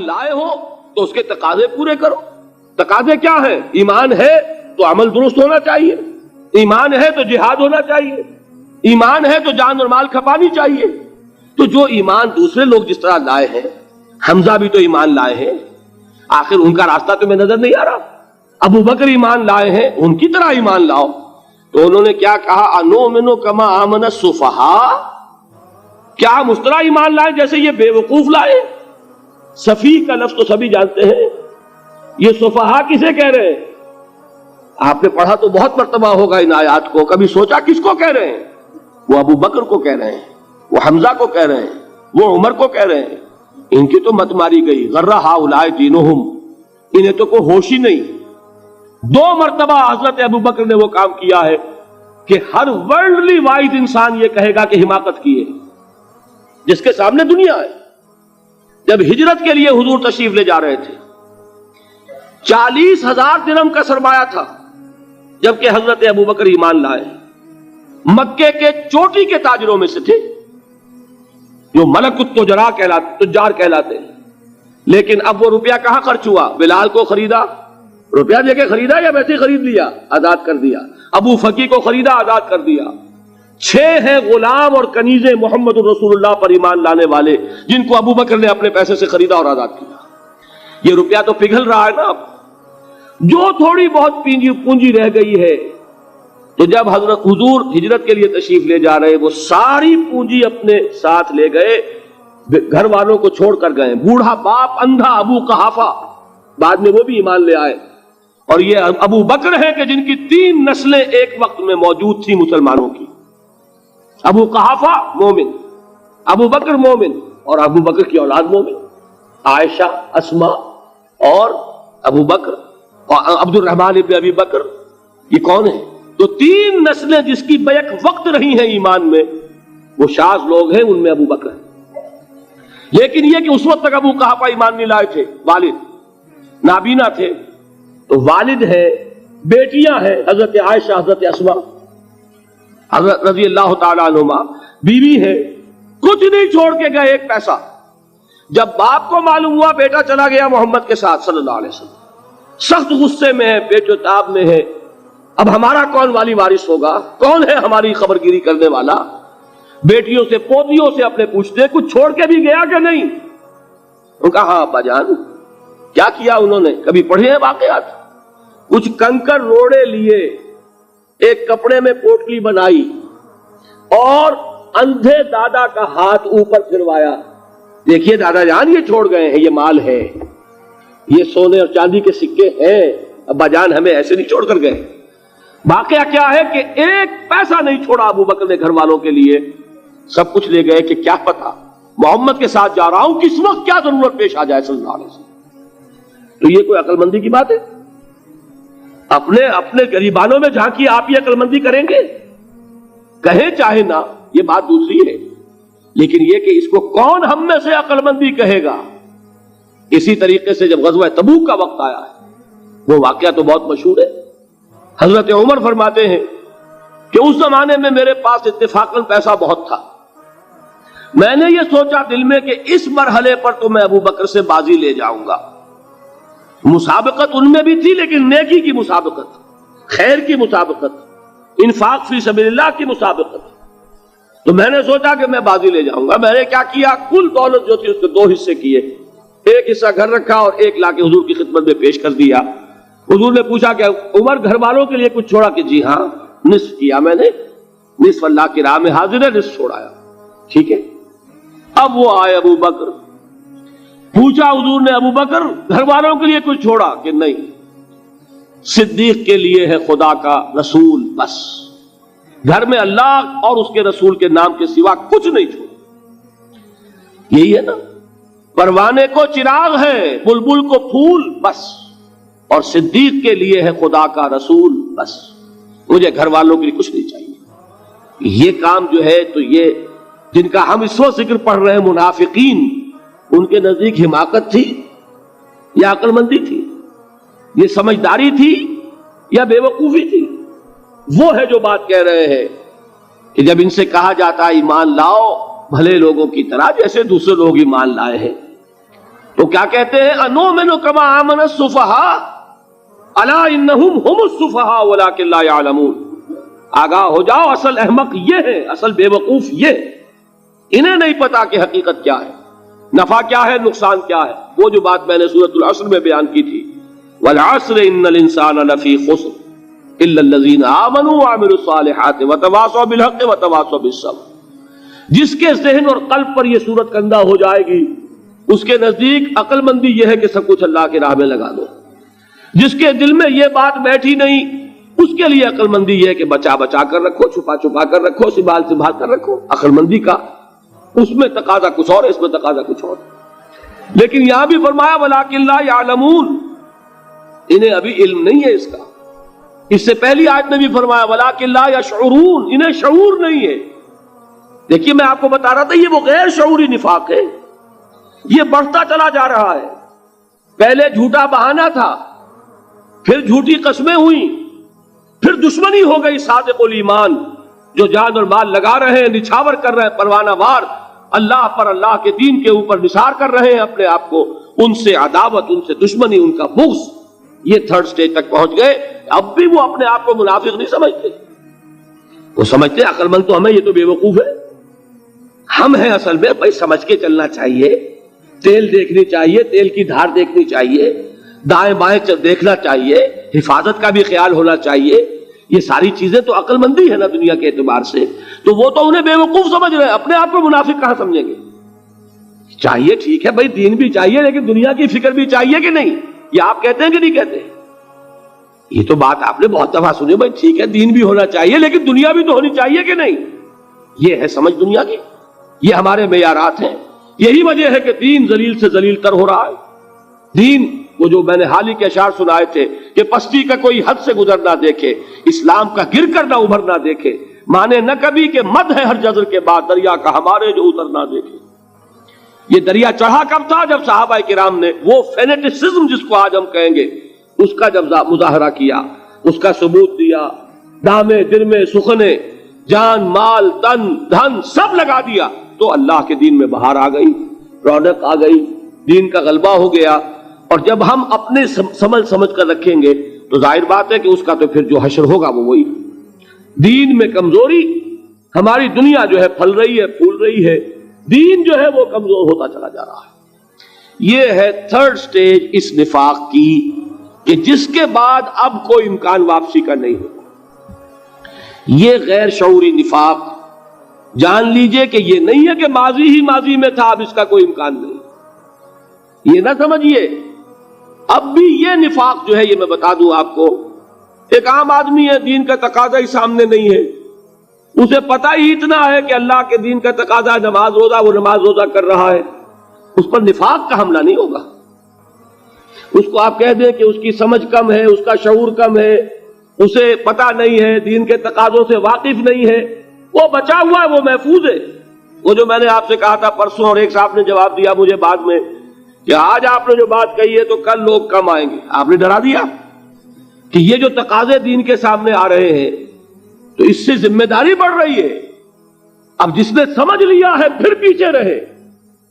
لائے ہو تو اس کے تقاضے پورے کرو. تقاضے کیا ہیں؟ ایمان ہے تو عمل درست ہونا چاہیے، ایمان ہے تو جہاد ہونا چاہیے، ایمان ہے تو جان اور مال کھپانی چاہیے. تو جو ایمان دوسرے لوگ جس طرح لائے ہیں، حمزہ بھی تو ایمان لائے ہیں، آخر ان کا راستہ تمہیں نظر نہیں آ رہا؟ ابو بکر ایمان لائے ہیں، ان کی طرح ایمان لاؤ. تو انہوں نے کیا کہا؟ انؤمن کما آمن السفہاء، کیا ہم اس طرح ایمان لائیں جیسے یہ بے وقوف لائے؟ سفیہ کا لفظ تو سبھی جانتے ہیں، یہ سفہاء کسے کہہ رہے ہیں؟ آپ نے پڑھا تو بہت مرتبہ ہوگا ان آیات کو، کبھی سوچا کس کو کہہ رہے ہیں؟ وہ ابو بکر کو کہہ رہے ہیں، وہ حمزہ کو کہہ رہے ہیں، وہ عمر کو کہہ رہے ہیں. ان کی تو مت ماری گئی، غرہ ہؤلاء دینہم، انہیں تو کوئی ہوش ہی نہیں. 2 مرتبہ حضرت ابو بکر نے وہ کام کیا ہے کہ ہر ورلڈلی وائز انسان یہ کہے گا کہ حماقت کی ہے جس کے سامنے دنیا ہے. جب ہجرت کے لیے حضور تشریف لے جا رہے تھے، 40,000 درہم کا سرمایہ تھا، جبکہ حضرت ابو بکر ایمان لائے. مکے کے چوٹی کے تاجروں میں سے تھے، جو ملک تجار کہلاتے ہیں. لیکن اب وہ روپیہ کہاں خرچ ہوا؟ بلال کو خریدا، روپیہ دے کے خریدا یا ویسے خرید لیا؟ آزاد کر دیا. ابو فقی کو خریدا، آزاد کر دیا. 6 ہیں غلام اور کنیزیں محمد رسول اللہ پر ایمان لانے والے، جن کو ابو بکر نے اپنے پیسے سے خریدا اور آزاد کیا. یہ روپیہ تو پگھل رہا ہے نا. اب جو تھوڑی بہت پونجی رہ گئی ہے، تو جب حضرت حضور ہجرت کے لیے تشریف لے جا رہے، وہ ساری پونجی اپنے ساتھ لے گئے، گھر والوں کو چھوڑ کر گئے. بوڑھا باپ اندھا ابو قحافہ بعد میں وہ بھی ایمان لے آئے. اور یہ ابو بکر ہیں کہ جن کی 3 نسلیں ایک وقت میں موجود تھیں مسلمانوں کی. ابو قحافہ مومن، ابو بکر مومن، اور ابو بکر کی اولاد مومن، عائشہ، اسماء اور ابو بکر اور عبد الرحمن ابن ابی بکر. یہ کون ہے؟ تو 3 نسلیں جس کی بیک وقت رہی ہیں ایمان میں، وہ شاذ لوگ ہیں، ان میں ابو بکر ہیں. لیکن یہ کہ اس وقت تک ابو قحافہ ایمان نہیں لائے تھے، والد نابینا تھے. تو والد ہے، بیٹیاں ہیں، حضرت عائشہ، حضرت اسماء، حضرت رضی اللہ تعالیٰ عنہما، بیوی ہے. کچھ نہیں چھوڑ کے گئے، ایک پیسہ. جب باپ کو معلوم ہوا بیٹا چلا گیا محمد کے ساتھ صلی اللہ علیہ وسلم، سخت غصے میں ہے، پیچ و تاب میں ہے. اب ہمارا کون والی وارث ہوگا؟ کون ہے ہماری خبرگیری کرنے والا؟ بیٹیوں سے پوتیوں سے اپنے پوچھتے کچھ چھوڑ کے بھی گیا کہ نہیں؟ ان کا ہاں ابا جان. کیا کیا انہوں نے؟ کبھی پڑھے ہیں واقعات؟ کچھ کنکر روڑے لیے، ایک کپڑے میں پوٹلی بنائی اور اندھے دادا کا ہاتھ اوپر پھروایا. دیکھیے دادا جان، یہ چھوڑ گئے ہیں، یہ مال ہے، یہ سونے اور چاندی کے سکے ہیں، ابا جان ہمیں ایسے نہیں چھوڑ کر گئے. واقعہ کیا ہے کہ ایک پیسہ نہیں چھوڑا ابو بکر نے گھر والوں کے لیے. سب کچھ لے گئے کہ کیا پتا محمد کے ساتھ جا رہا ہوں، کس وقت کیا ضرورت پیش آ جائے صلی اللہ علیہ وسلم. تو یہ کوئی عقل مندی کی بات ہے؟ اپنے غریبانوں میں جھانکی آپ یہ عقل مندی کریں گے؟ کہیں چاہے نہ، یہ بات دوسری ہے. لیکن یہ کہ اس کو کون ہم میں سے عقل مندی کہے گا؟ اسی طریقے سے جب غزوہ تبوک کا وقت آیا ہے، وہ واقعہ تو بہت مشہور ہے. حضرت عمر فرماتے ہیں کہ اس زمانے میں میرے پاس اتفاقاً پیسہ بہت تھا. میں نے یہ سوچا دل میں کہ اس مرحلے پر تو میں ابو بکر سے بازی لے جاؤں گا. مسابقت ان میں بھی تھی، لیکن نیکی کی مسابقت، خیر کی مسابقت، انفاق فی سبیل اللہ کی مسابقت. تو میں نے سوچا کہ میں بازی لے جاؤں گا. میں نے کیا کیا؟ کل دولت جو تھی اس کے 2 حصے کیے. ایک حصہ گھر رکھا اور ایک لا کے حضور کی خدمت میں پیش کر دیا. حضور نے پوچھا کہ عمر گھر والوں کے لیے کچھ چھوڑا؟ کہ جی ہاں، نصف کیا میں نے، نصف اللہ کی راہ میں حاضر ہے، نصف چھوڑایا. ٹھیک ہے. اب وہ آئے ابو بکر، پوچھا حضور نے ابو بکر گھر والوں کے لیے کچھ چھوڑا؟ کہ نہیں، صدیق کے لیے ہے خدا کا رسول، بس گھر میں اللہ اور اس کے رسول کے نام کے سوا کچھ نہیں چھوڑا. یہی ہے نا، پروانے کو چراغ ہے، بلبل کو پھول، بس، اور صدیق کے لیے ہے خدا کا رسول، بس، مجھے گھر والوں کے لیے کچھ نہیں چاہیے. یہ کام جو ہے، تو یہ جن کا ہم اس وقت ذکر پڑھ رہے ہیں منافقین، ان کے نزدیک حماقت تھی یا عقل مندی تھی؟ یہ سمجھداری تھی یا بے وقوفی تھی؟ وہ ہے جو بات کہہ رہے ہیں کہ جب ان سے کہا جاتا ہے ایمان لاؤ بھلے لوگوں کی طرح جیسے دوسرے لوگ ایمان لائے ہیں، تو کیا کہتے ہیں؟ انؤمن کما آمن السفہاء الا انہم ہم السفہاء ولکن لا یعلمون. آگاہ ہو جاؤ، اصل احمق یہ ہے، اصل بے وقوف یہ ہے. انہیں نہیں پتا کہ حقیقت کیا ہے، نفع کیا ہے، نقصان کیا ہے. وہ جو بات میں نے سورۃ العصر میں بیان کی تھی، والعصر ان الانسان لفی خسر الا الذین آمنوا وعملوا الصالحات وتواصوا بالحق وتواصوا بالصبر. جس کے ذہن اور قلب پر یہ صورت کندہ ہو جائے گی، اس کے نزدیک عقل مندی یہ ہے کہ سب کچھ اللہ کی راہ میں لگا دو. جس کے دل میں یہ بات بیٹھی نہیں، اس کے لیے عقل مندی یہ ہے کہ بچا بچا کر رکھو، چھپا چھپا کر رکھو، سنبھال سنبھال کر رکھو. عقل مندی کا اس میں تقاضا کچھ اور، اس میں تقاضا کچھ اور. لیکن یہاں بھی فرمایا ولکن لا یعلمون، انہیں ابھی علم نہیں ہے اس کا. اس سے پہلی آیت میں بھی فرمایا ولکن لا یشعرون، انہیں شعور نہیں ہے. دیکھیے میں آپ کو بتا رہا تھا یہ وہ غیر شعوری نفاق ہے، یہ بڑھتا چلا جا رہا ہے. پہلے جھوٹا بہانہ تھا، پھر جھوٹی قسمیں ہوئیں، پھر دشمنی ہو گئی صادق الایمان جو جان اور مال لگا رہے ہیں، نچھاور کر رہے ہیں پروانہ وار اللہ پر، اللہ کے دین کے اوپر نثار کر رہے ہیں اپنے آپ کو. ان سے عداوت، ان سے دشمنی، ان کا بغض، یہ تھرڈ سٹیج تک پہنچ گئے. اب بھی وہ اپنے آپ کو منافق نہیں سمجھتے، وہ سمجھتے عقل مند تو ہمیں، یہ تو بے وقوف ہے. ہم ہیں اصل میں بھائی، سمجھ کے چلنا چاہیے، تیل دیکھنی چاہیے، تیل کی دھار دیکھنی چاہیے، دائیں بائیں دیکھنا چاہیے، حفاظت کا بھی خیال ہونا چاہیے. یہ ساری چیزیں تو عقل مندی ہے نا دنیا کے اعتبار سے. تو وہ تو انہیں بے وقوف سمجھ رہے ہیں، اپنے آپ کو منافق کہاں سمجھیں گے؟ چاہیے ٹھیک ہے بھائی، دین بھی چاہیے لیکن دنیا کی فکر بھی چاہیے کہ نہیں؟ یہ آپ کہتے ہیں کہ نہیں کہتے؟ یہ تو بات آپ نے بہت دفعہ سنی بھائی، ٹھیک ہے دین بھی ہونا چاہیے لیکن دنیا بھی تو ہونی چاہیے کہ نہیں؟ یہ ہے سمجھ دنیا کی، یہ ہمارے معیارات ہیں. یہی وجہ ہے کہ دین ذلیل سے ذلیل تر ہو رہا ہے. دین وہ جو میں نے حال ہی کے اشعار سنائے تھے کہ پستی کا کوئی حد سے گزر نہ دیکھے، اسلام کا گر کر نہ ابھر نہ دیکھے، مانے نہ کبھی کہ مد ہے ہر جزر کے بعد دریا کا ہمارے جو اتر نہ دیکھے. یہ دریا چڑھا کب تھا؟ جب صحابہ کرام نے وہ فینیٹسزم جس کو آج ہم کہیں گے اس کا جب مظاہرہ کیا، اس کا ثبوت دیا، دامے درمے سخنے، جان مال تن دھن سب لگا دیا، تو اللہ کے دین میں بہار آ گئی، رونق آ گئی، دین کا غلبہ ہو گیا. اور جب ہم اپنے سمجھ کر رکھیں گے تو ظاہر بات ہے کہ اس کا تو پھر جو حشر ہوگا وہ وہی. دین میں کمزوری، ہماری دنیا جو ہے پھل رہی ہے، پھول رہی ہے، دین جو ہے وہ کمزور ہوتا چلا جا رہا ہے. یہ ہے تھرڈ سٹیج اس نفاق کی کہ جس کے بعد اب کوئی امکان واپسی کا نہیں ہوگا. یہ غیر شعوری نفاق جان لیجئے کہ یہ نہیں ہے کہ ماضی ہی ماضی میں تھا، اب اس کا کوئی امکان نہیں. یہ نہ سمجھیے اب بھی یہ نفاق جو ہے، یہ میں بتا دوں آپ کو، ایک عام آدمی ہے، دین کا تقاضا ہی سامنے نہیں ہے، اسے پتہ ہی اتنا ہے کہ اللہ کے دین کا تقاضا نماز روزہ، وہ نماز روزہ کر رہا ہے، اس پر نفاق کا حملہ نہیں ہوگا. اس کو آپ کہہ دیں کہ اس کی سمجھ کم ہے، اس کا شعور کم ہے، اسے پتہ نہیں ہے، دین کے تقاضوں سے واقف نہیں ہے، وہ بچا ہوا ہے، وہ محفوظ ہے. وہ جو میں نے آپ سے کہا تھا پرسوں، اور ایک صاحب نے جواب دیا مجھے بعد میں کہ آج آپ نے جو بات کہی ہے تو کل لوگ کم آئیں گے. آپ نے ڈرا دیا کہ یہ جو تقاضے دین کے سامنے آ رہے ہیں تو اس سے ذمہ داری بڑھ رہی ہے. اب جس نے سمجھ لیا ہے پھر پیچھے رہے،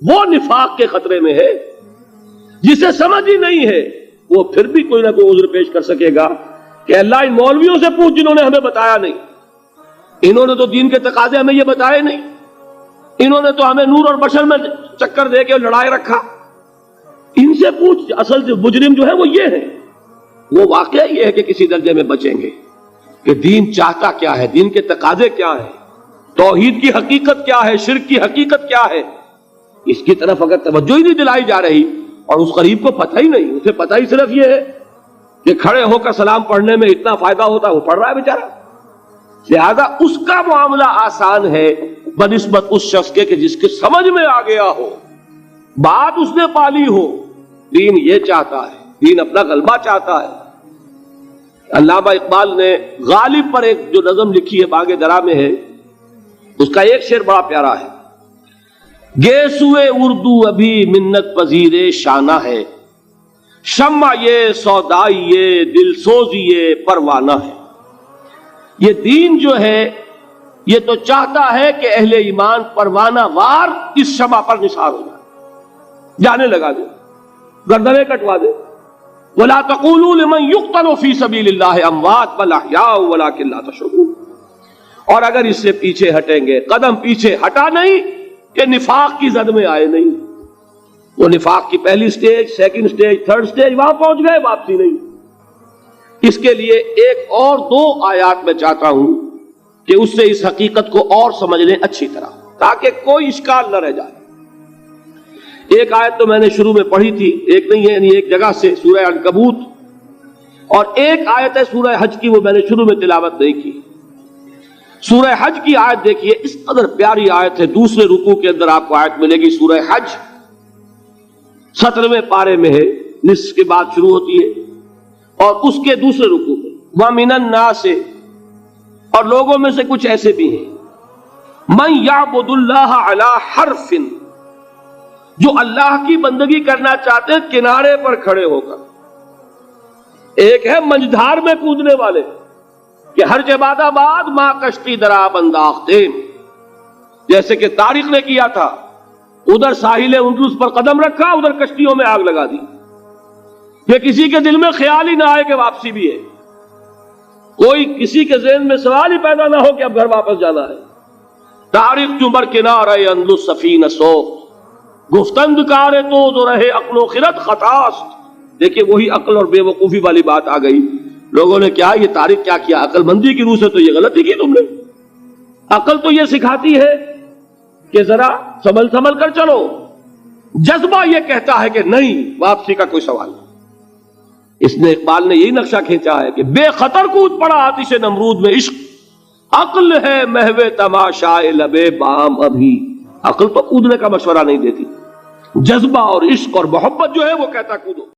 وہ نفاق کے خطرے میں ہے. جسے سمجھ ہی نہیں ہے وہ پھر بھی کوئی نہ کوئی عذر پیش کر سکے گا کہ اللہ ان مولویوں سے پوچھ جنہوں نے ہمیں بتایا نہیں، انہوں نے تو دین کے تقاضے ہمیں یہ بتائے نہیں، انہوں نے تو ہمیں نور اور بشر میں چکر دے کے لڑائے رکھا. ان سے پوچھ، اصل سے مجرم جو ہے وہ یہ ہے. وہ واقعہ یہ ہے کہ کسی درجے میں بچیں گے کہ دین چاہتا کیا ہے، دین کے تقاضے کیا ہیں، توحید کی حقیقت کیا ہے، شرک کی حقیقت کیا ہے. اس کی طرف اگر توجہ ہی نہیں دلائی جا رہی اور اس غریب کو پتہ ہی نہیں، اسے پتہ ہی صرف یہ ہے کہ کھڑے ہو کر سلام پڑھنے میں اتنا فائدہ ہوتا ہے، وہ پڑھ رہا ہے بیچارہ، لہذا اس کا معاملہ آسان ہے بنسبت اس شخص کے کہ جس کے سمجھ میں آ گیا ہو، بات اس نے پالی ہو. دین یہ چاہتا ہے، دین اپنا غلبہ چاہتا ہے. علامہ اقبال نے غالب پر ایک جو نظم لکھی ہے باغ درا میں ہے، اس کا ایک شعر بڑا پیارا ہے. گیسوئے اردو ابھی منت پذیر شانہ ہے، شمع یہ سودائی یہ دل سوزی یہ پروانہ ہے. یہ دین جو ہے یہ تو چاہتا ہے کہ اہل ایمان پروانہ وار اس شمع پر نثار ہو جائے، جانے لگا دے. گردنیں کٹوا دے. وَلَا تَقُولُوا لِمَنْ يُقْتَلُ فِي سَبِيلِ اللَّهِ أَمْوَاتٌ بَلْ أَحْيَاءٌ وَلَكِنْ لَا تَشْعُرُونَ. اور اگر اس سے پیچھے ہٹیں گے، قدم پیچھے ہٹا نہیں کہ نفاق کی زد میں آئے نہیں. وہ نفاق کی پہلی stage, second stage, third stage, وہاں پہنچ گئے، واپسی نہیں. اس کے لیے ایک اور دو آیات میں چاہتا ہوں کہ اس سے اس حقیقت کو اور سمجھ لیں اچھی طرح، تاکہ کوئی اشکال نہ رہ جائے. ایک آیت تو میں نے شروع میں پڑھی تھی، ایک نہیں ہے، یعنی ایک جگہ سے سورہ عنکبوت، اور ایک آیت ہے سورہ حج کی، وہ میں نے شروع میں تلاوت نہیں کی. سورہ حج کی آیت دیکھیے، اس قدر پیاری آیت ہے. دوسرے رکوع کے اندر آپ کو آیت ملے گی، سورہ حج 17ویں پارے میں ہے، نصف کے بعد شروع ہوتی ہے، اور اس کے دوسرے رکوع میں وَمِنَ النَّاسِ، اور لوگوں میں سے کچھ ایسے بھی ہیں، مَن يَعْبُدُ اللَّهَ عَلَى حَرْفٍ، جو اللہ کی بندگی کرنا چاہتے ہیں کنارے پر کھڑے ہو کر. ایک ہے منجدھار میں کودنے والے کہ ہر جباد آباد ماں کشتی دراب انداختے، جیسے کہ طارق نے کیا تھا. ادھر ساحل اندلس پر قدم رکھا، ادھر کشتیوں میں آگ لگا دی. کہ کسی کے دل میں خیال ہی نہ آئے کہ واپسی بھی ہے، کوئی کسی کے ذہن میں سوال ہی پیدا نہ ہو کہ اب گھر واپس جانا ہے. طارق چمر کنارہ اندلس سفینہ سوخت، گفتند کارے تو رہے عقل و خرد خطاست. دیکھیں وہی عقل اور بے وقوفی والی بات آ گئی. لوگوں نے کیا یہ طارق کیا کیا، عقل مندی کی روح سے تو یہ غلطی کی تم نے. عقل تو یہ سکھاتی ہے کہ ذرا سنبھل کر چلو، جذبہ یہ کہتا ہے کہ نہیں، واپسی کا کوئی سوال نہیں. اس نے اقبال نے یہی نقشہ کھینچا ہے کہ بے خطر کود پڑا آتش نمرود میں عشق، عقل ہے محو تماشائے لبے بام ابھی. عقل تو کودنے کا مشورہ نہیں دیتی، جذبہ اور عشق اور محبت جو ہے وہ کہتا کودو.